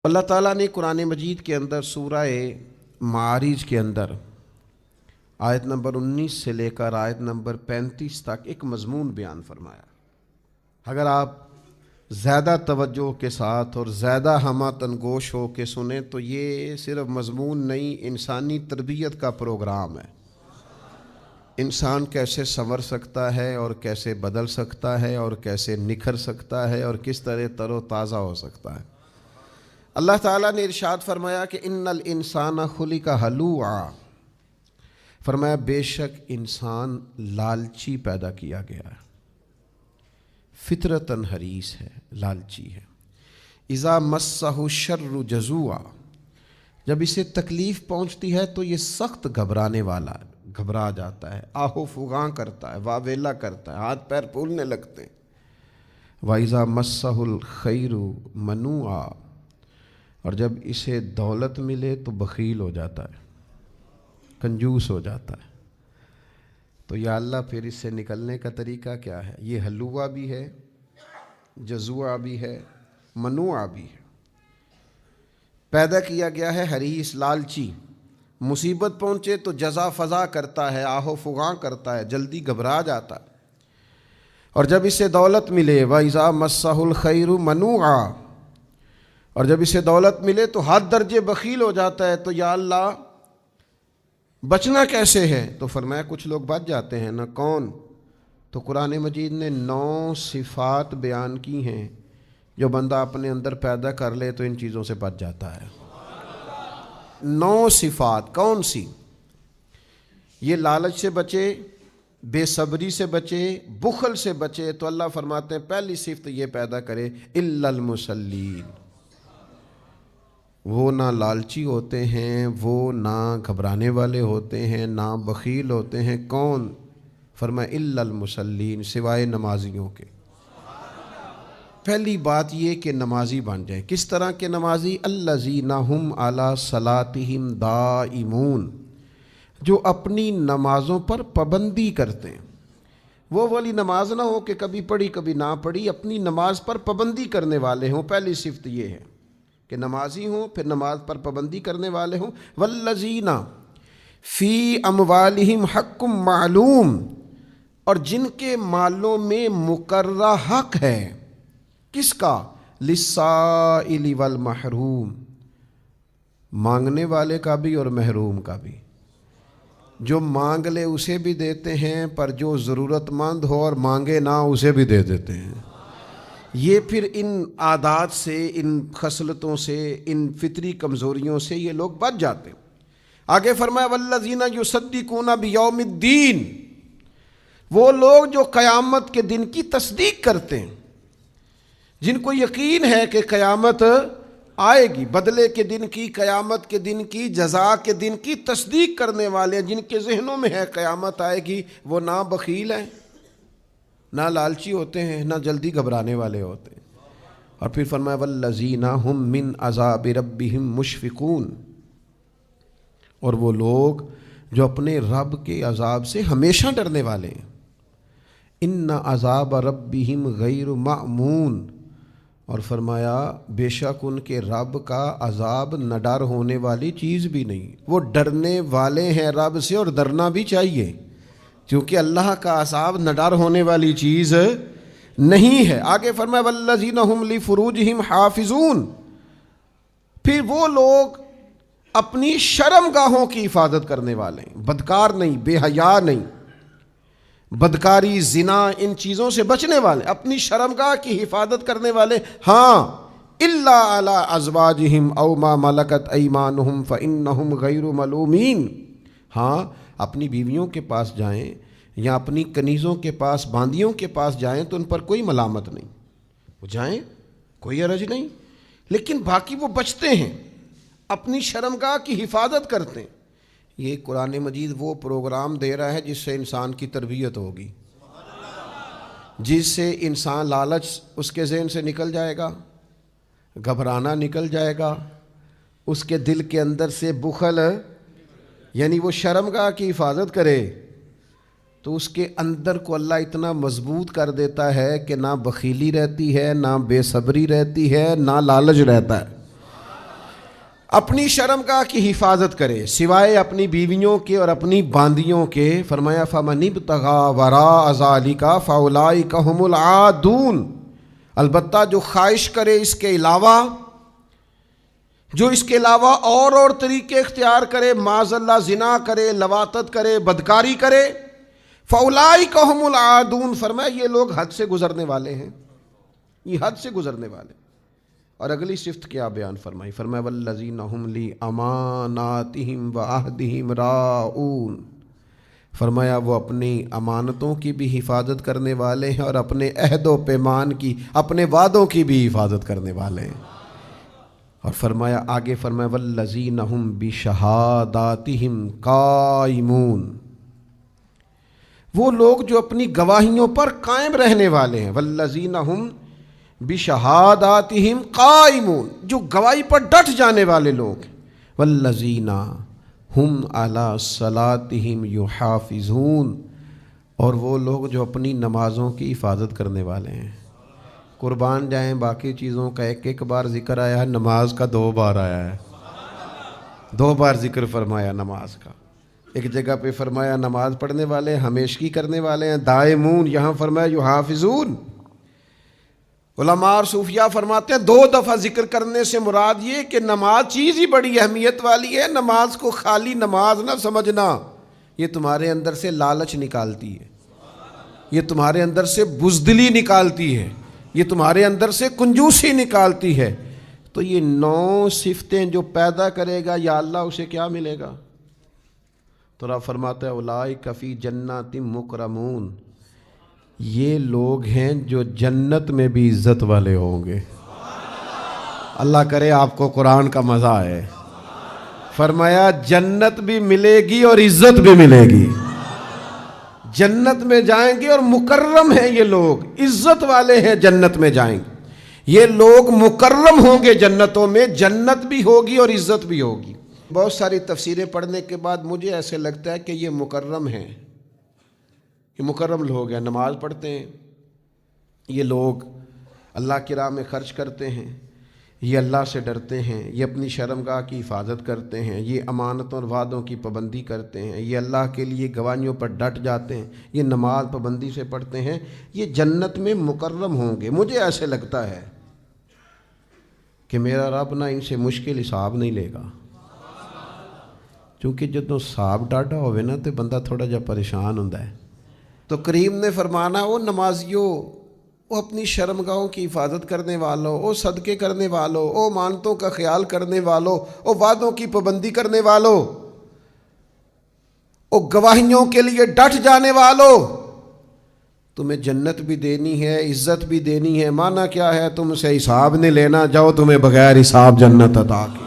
اللہ تعالیٰ نے قرآن مجید کے اندر سورہ معارج کے اندر آیت نمبر 19 سے لے کر آیت نمبر 35 تک ایک مضمون بیان فرمایا۔ اگر آپ زیادہ توجہ کے ساتھ اور زیادہ ہمہ تنگوش ہو کے سنیں تو یہ صرف مضمون نہیں، انسانی تربیت کا پروگرام ہے۔ انسان کیسے سنور سکتا ہے اور کیسے بدل سکتا ہے اور کیسے نکھر سکتا ہے اور کس طرح تر و تازہ ہو سکتا ہے۔ اللہ تعالیٰ نے ارشاد فرمایا کہ ان الانسان خلق ہلوعا، فرمایا بے شک انسان لالچی پیدا کیا گیا ہے، فطرتاً حریص ہے، لالچی ہے۔ اذا مسہ الشر جزوعا، جب اسے تکلیف پہنچتی ہے تو یہ سخت گھبرانے والا ہے، گھبرا جاتا ہے، آہو فغاں کرتا ہے، واویلا کرتا ہے، ہاتھ پیر پھولنے لگتے ہیں۔ وَإِذَا مَسَّهُ الْخَيْرُ مَنُوعًا، اور جب اسے دولت ملے تو بخیل ہو جاتا ہے، کنجوس ہو جاتا ہے۔ تو یا اللہ پھر اس سے نکلنے کا طریقہ کیا ہے؟ یہ ہلوعا بھی ہے، جزوعا بھی ہے، منوعا بھی ہے۔ پیدا کیا گیا ہے حریص، لالچی، مصیبت پہنچے تو جزا فضا کرتا ہے، آہو فغاں کرتا ہے، جلدی گھبرا جاتا ہے۔ اور جب اسے دولت ملے وَإِذَا مَسَّهُ الْخَيْرُ مَنُوعًا، اور جب اسے دولت ملے تو حد درجے بخیل ہو جاتا ہے۔ تو یا اللہ بچنا کیسے ہے؟ تو فرمایا کچھ لوگ بچ جاتے ہیں نا، کون؟ تو قرآن مجید نے 9 صفات بیان کی ہیں جو بندہ اپنے اندر پیدا کر لے تو ان چیزوں سے بچ جاتا ہے۔ 9 صفات کون سی؟ یہ لالچ سے بچے، بے صبری سے بچے، بخل سے بچے۔ تو اللہ فرماتے ہیں پہلی صفت یہ پیدا کرے الا المصلین، وہ نہ لالچی ہوتے ہیں، وہ نہ گھبرانے والے ہوتے ہیں، نہ بخیل ہوتے ہیں۔ کون؟ فرمایا الا المصلین، سوائے نمازیوں کے۔ پہلی بات یہ کہ نمازی بن جائیں۔ کس طرح کے نمازی؟ الذین ھم علی صلاتہم دائمون، جو اپنی نمازوں پر پابندی کرتے ہیں۔ وہ والی نماز نہ ہو کہ کبھی پڑھی کبھی نہ پڑھی، اپنی نماز پر پابندی کرنے والے ہوں۔ پہلی صفت یہ ہے کہ نمازی ہوں، پھر نماز پر پابندی کرنے والے ہوں۔ والذین فی اموالہم حق معلوم، اور جن کے مالوں میں مقررہ حق ہے۔ کس کا؟ للسائل والمحروم، مانگنے والے کا بھی اور محروم کا بھی۔ جو مانگ لے اسے بھی دیتے ہیں، پر جو ضرورت مند ہو اور مانگے نہ اسے بھی دے دیتے ہیں۔ یہ پھر ان عادات سے، ان خصلتوں سے، ان فطری کمزوریوں سے یہ لوگ بچ جاتے ہیں۔ آگے فرمایا والذین یصدقون بیوم الدین، وہ لوگ جو قیامت کے دن کی تصدیق کرتے ہیں، جن کو یقین ہے کہ قیامت آئے گی، بدلے کے دن کی، قیامت کے دن کی، جزا کے دن کی تصدیق کرنے والے ہیں، جن کے ذہنوں میں ہے قیامت آئے گی، وہ نہ بخیل ہیں، نہ لالچی ہوتے ہیں، نہ جلدی گھبرانے والے ہوتے ہیں۔ اور پھر فرمایا والذین ھم من عذاب ربہم مشفقون، اور وہ لوگ جو اپنے رب کے عذاب سے ہمیشہ ڈرنے والے ہیں۔ ان عذاب ربہم غیر مأمون، اور فرمایا بے شک ان کے رب کا عذاب نہ ڈر ہونے والی چیز بھی نہیں۔ وہ ڈرنے والے ہیں رب سے، اور ڈرنا بھی چاہیے، کیونکہ اللہ کا عذاب نہ ڈر ہونے والی چیز نہیں ہے۔ آگے فرمایا والذین ھم لفروجہم حافظون، پھر وہ لوگ اپنی شرم گاہوں کی حفاظت کرنے والے ہیں، بدکار نہیں، بے حیا نہیں، بدکاری، زنا، ان چیزوں سے بچنے والے، اپنی شرمگاہ کی حفاظت کرنے والے۔ ہاں الا علی ازواجہم او ما ملکت ایمانہم فانہم غیر ملومین، ہاں اپنی بیویوں کے پاس جائیں یا اپنی کنیزوں کے پاس، باندیوں کے پاس جائیں تو ان پر کوئی ملامت نہیں، وہ جائیں کوئی حرج نہیں، لیکن باقی وہ بچتے ہیں، اپنی شرمگاہ کی حفاظت کرتے ہیں۔ یہ قرآن مجید وہ پروگرام دے رہا ہے جس سے انسان کی تربیت ہوگی، جس سے انسان لالچ اس کے ذہن سے نکل جائے گا، گھبرانا نکل جائے گا، اس کے دل کے اندر سے بخل، یعنی وہ شرمگاہ کی حفاظت کرے تو اس کے اندر کو اللہ اتنا مضبوط کر دیتا ہے کہ نہ بخیلی رہتی ہے، نہ بے صبری رہتی ہے، نہ لالچ رہتا ہے۔ اپنی شرمگاہ کی حفاظت کرے سوائے اپنی بیویوں کے اور اپنی باندیوں کے. فرمایا فَمَنِ ابْتَغَىٰ وَرَاءَ ذَٰلِكَ فَأُولَٰئِكَ هُمُ الْعَادُونَ. البتہ جو خواہش کرے اس کے علاوہ، جو اس کے علاوہ اور طریقے اختیار کرے، معاذ اللہ زنا کرے، لواطت کرے، بدکاری کرے، فَأُولَٰئِكَ هُمُ الْعَادُونَ. فرمایا یہ لوگ حد سے گزرنے والے ہیں، یہ حد سے گزرنے والے. اور اگلی صفت کیا بیان فرمائی؟ فرمایا وَالَّذِينَ هُمْ لِأَمَانَاتِهِمْ وَعَهْدِهِمْ رَاعُونَ. فرمایا وہ اپنی امانتوں کی بھی حفاظت کرنے والے ہیں اور اپنے عہد و پیمان کی، اپنے وعدوں کی بھی حفاظت کرنے والے ہیں. اور فرمایا آگے فرمایا وَالَّذِينَ هُمْ بِشَهَادَاتِهِمْ قَائِمُونَ. وہ لوگ جو اپنی گواہیوں پر قائم رہنے والے ہیں. وَالَّذِينَ هُمْ بِشَهَادَاتِهِمْ قَائِمُونَ، جو گواہی پر ڈٹ جانے والے لوگ. وَالَّذِينَ هُمْ عَلَىٰ صَلَاتِهِمْ يُحَافِظُونَ، اور وہ لوگ جو اپنی نمازوں کی حفاظت کرنے والے ہیں. قربان جائیں، باقی چیزوں کا ایک ایک بار ذکر آیا ہے، نماز کا 2 بار آیا ہے. 2 بار ذکر فرمایا نماز کا. ایک جگہ پہ فرمایا نماز پڑھنے والے ہمیشگی کرنے والے ہیں دائمون، یہاں فرمایا یحافظون. علماء اور صوفیاء فرماتے ہیں 2 دفعہ ذکر کرنے سے مراد یہ کہ نماز چیز ہی بڑی اہمیت والی ہے. نماز کو خالی نماز نہ سمجھنا، یہ تمہارے اندر سے لالچ نکالتی ہے، یہ تمہارے اندر سے بزدلی نکالتی ہے، یہ تمہارے اندر سے کنجوسی نکالتی ہے. تو یہ 9 صفتیں جو پیدا کرے گا یا اللہ اسے کیا ملے گا؟ تو رب فرماتا ہے اولئک فی جنات مکرمون، یہ لوگ ہیں جو جنت میں بھی عزت والے ہوں گے. اللہ کرے آپ کو قرآن کا مزہ آئے. فرمایا جنت بھی ملے گی اور عزت بھی ملے گی. جنت میں جائیں گے اور مکرم ہیں یہ لوگ، عزت والے ہیں، جنت میں جائیں گے. یہ لوگ مکرم ہوں گے جنتوں میں، جنت بھی ہوگی اور عزت بھی ہوگی. بہت ساری تفسیریں پڑھنے کے بعد مجھے ایسے لگتا ہے کہ یہ مکرم ہیں، یہ مکرم لوگ ہیں. نماز پڑھتے ہیں یہ لوگ، اللہ کی راہ میں خرچ کرتے ہیں، یہ اللہ سے ڈرتے ہیں، یہ اپنی شرمگاہ کی حفاظت کرتے ہیں، یہ امانتوں اور وعدوں کی پابندی کرتے ہیں، یہ اللہ کے لیے گواہیوں پر ڈٹ جاتے ہیں، یہ نماز پابندی سے پڑھتے ہیں، یہ جنت میں مکرم ہوں گے. مجھے ایسے لگتا ہے کہ میرا رب نہ ان سے مشکل حساب نہیں لے گا، کیونکہ جدوں حساب ڈاڈا ہوئے نا تو بندہ تھوڑا جا پریشان ہوتا ہے. تو کریم نے فرمانا وہ نمازیوں، وہ اپنی شرمگاہوں کی حفاظت کرنے والوں، وہ صدقے کرنے والوں، وہ مانتوں کا خیال کرنے والوں، وہ وعدوں کی پابندی کرنے والوں، وہ گواہیوں کے لیے ڈٹ جانے والوں، تمہیں جنت بھی دینی ہے، عزت بھی دینی ہے. معنی کیا ہے؟ تم سے حساب نہیں لینا، جاؤ تمہیں بغیر حساب جنت عطا کی.